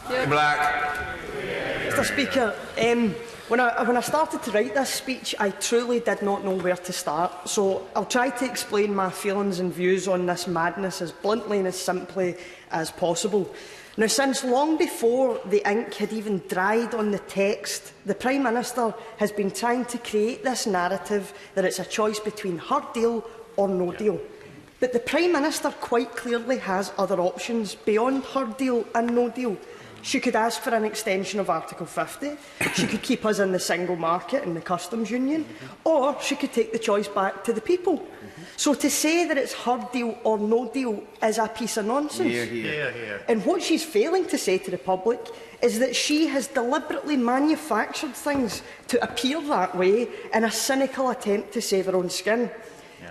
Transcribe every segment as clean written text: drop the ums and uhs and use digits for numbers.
Black. Mr. Speaker, when I started to write this speech, I truly did not know where to start. So I'll try to explain my feelings and views on this madness as bluntly and as simply as possible. Now, since long before the ink had even dried on the text, the Prime Minister has been trying to create this narrative that it's a choice between her deal or no deal. But the Prime Minister quite clearly has other options beyond her deal and no deal. She could ask for an extension of Article 50, she could keep us in the single market and the customs union, or she could take the choice back to the people. So to say that it's her deal or no deal is a piece of nonsense. And what she's failing to say to the public is that she has deliberately manufactured things to appear that way in a cynical attempt to save her own skin.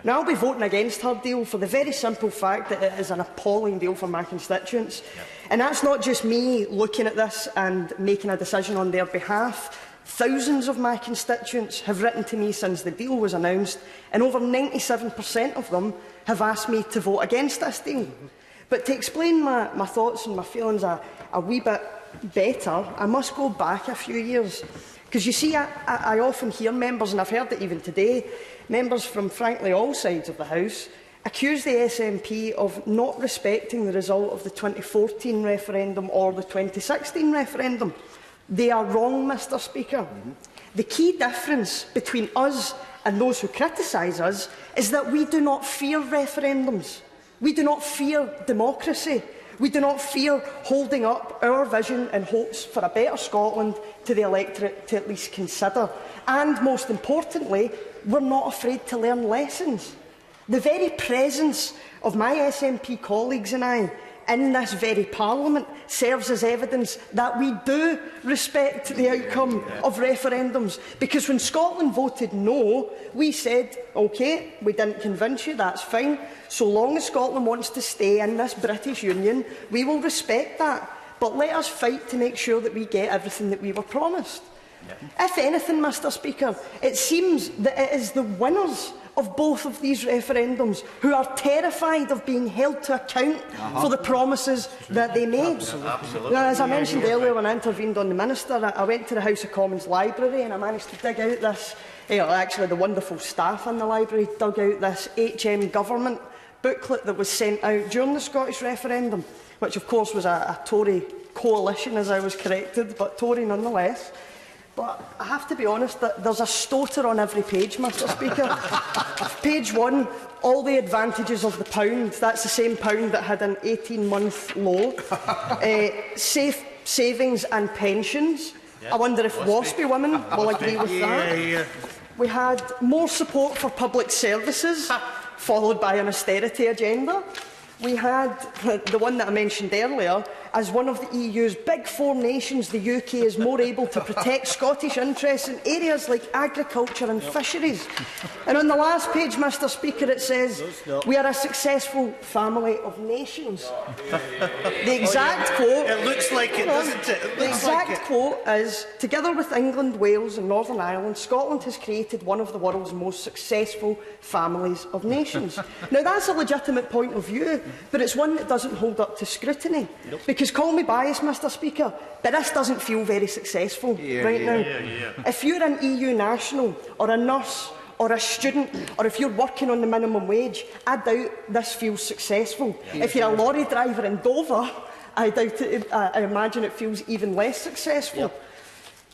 Now, I'll be voting against her deal for the very simple fact that it is an appalling deal for my constituents. And that's not just me looking at this and making a decision on their behalf. Thousands of my constituents have written to me since the deal was announced, and over 97% of them have asked me to vote against this deal. But to explain my thoughts and my feelings a wee bit better, I must go back a few years. Because you see, I often hear members, and I've heard it even today, members from frankly all sides of the House accuse the SNP of not respecting the result of the 2014 referendum or the 2016 referendum. They are wrong, Mr. Speaker. The key difference between us and those who criticise us is that we do not fear referendums. We do not fear democracy. We do not fear holding up our vision and hopes for a better Scotland to the electorate to at least consider. And most importantly, we're not afraid to learn lessons. The very presence of my SNP colleagues and I in this very Parliament serves as evidence that we do respect the outcome of referendums. Because when Scotland voted no, we said, OK, we didn't convince you, that's fine. So long as Scotland wants to stay in this British Union, we will respect that. But let us fight to make sure that we get everything that we were promised. If anything, Mr. Speaker, it seems that it is the winners of both of these referendums who are terrified of being held to account for the promises that they made. Now, as I mentioned earlier when I intervened on the Minister, I went to the House of Commons library and I managed to dig out this, actually the wonderful staff in the library dug out this HM Government booklet that was sent out during the Scottish referendum, which of course was a Tory coalition, as I was corrected, but Tory nonetheless. But I have to be honest, that there's a stoter on every page, Mr. Speaker. Page 1, all the advantages of the pound. That's the same pound that had an 18-month low. Safe savings and pensions. I wonder if WASPy women will agree with that. We had more support for public services, followed by an austerity agenda. We had the one that I mentioned earlier. As one of the EU's big four nations, the UK is more able to protect Scottish interests in areas like agriculture and fisheries. And on the last page, Mr. Speaker, it says, we are a successful family of nations. The exact quote... It looks like it, doesn't it? The exact quote is, together with England, Wales and Northern Ireland, Scotland has created one of the world's most successful families of nations. Now, that's a legitimate point of view, but it's one that doesn't hold up to scrutiny. Because, call me biased, Mr. Speaker, but this doesn't feel very successful right now. If you're an EU national, or a nurse, or a student, or if you're working on the minimum wage, I doubt this feels successful. If you're a lorry driver in Dover, I doubt it, I imagine it feels even less successful.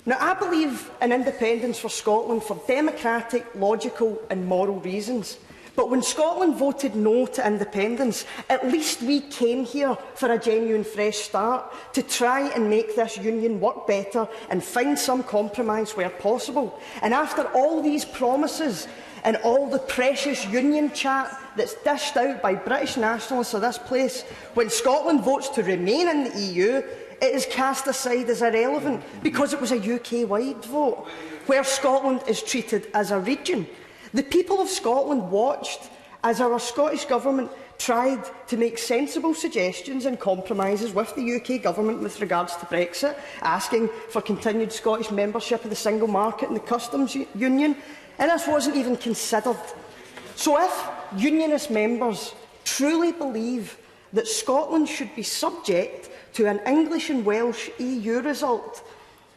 Now, I believe in independence for Scotland for democratic, logical and moral reasons. But when Scotland voted no to independence, at least we came here for a genuine fresh start to try and make this union work better and find some compromise where possible. And after all these promises and all the precious union chat that's dished out by British nationalists of this place, when Scotland votes to remain in the EU, it is cast aside as irrelevant because it was a UK-wide vote, where Scotland is treated as a region. The people of Scotland watched as our Scottish Government tried to make sensible suggestions and compromises with the UK Government with regards to Brexit, asking for continued Scottish membership of the single market and the customs union, and this wasn't even considered. So if unionist members truly believe that Scotland should be subject to an English and Welsh EU result,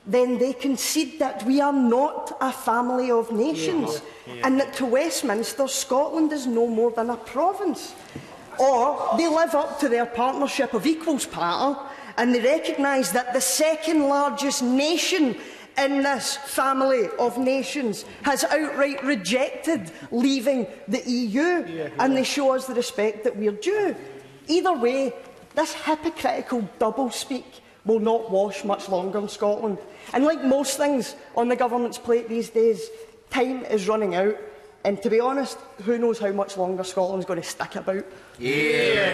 then they concede that we are not a family of nations, and that to Westminster, Scotland is no more than a province. Or they live up to their partnership of equals patter, and they recognise that the second largest nation in this family of nations has outright rejected leaving the EU, and they show us the respect that we are due. Either way, this hypocritical doublespeak will not wash much longer in Scotland. And like most things on the government's plate these days, time is running out. And to be honest, who knows how much longer Scotland's going to stick about.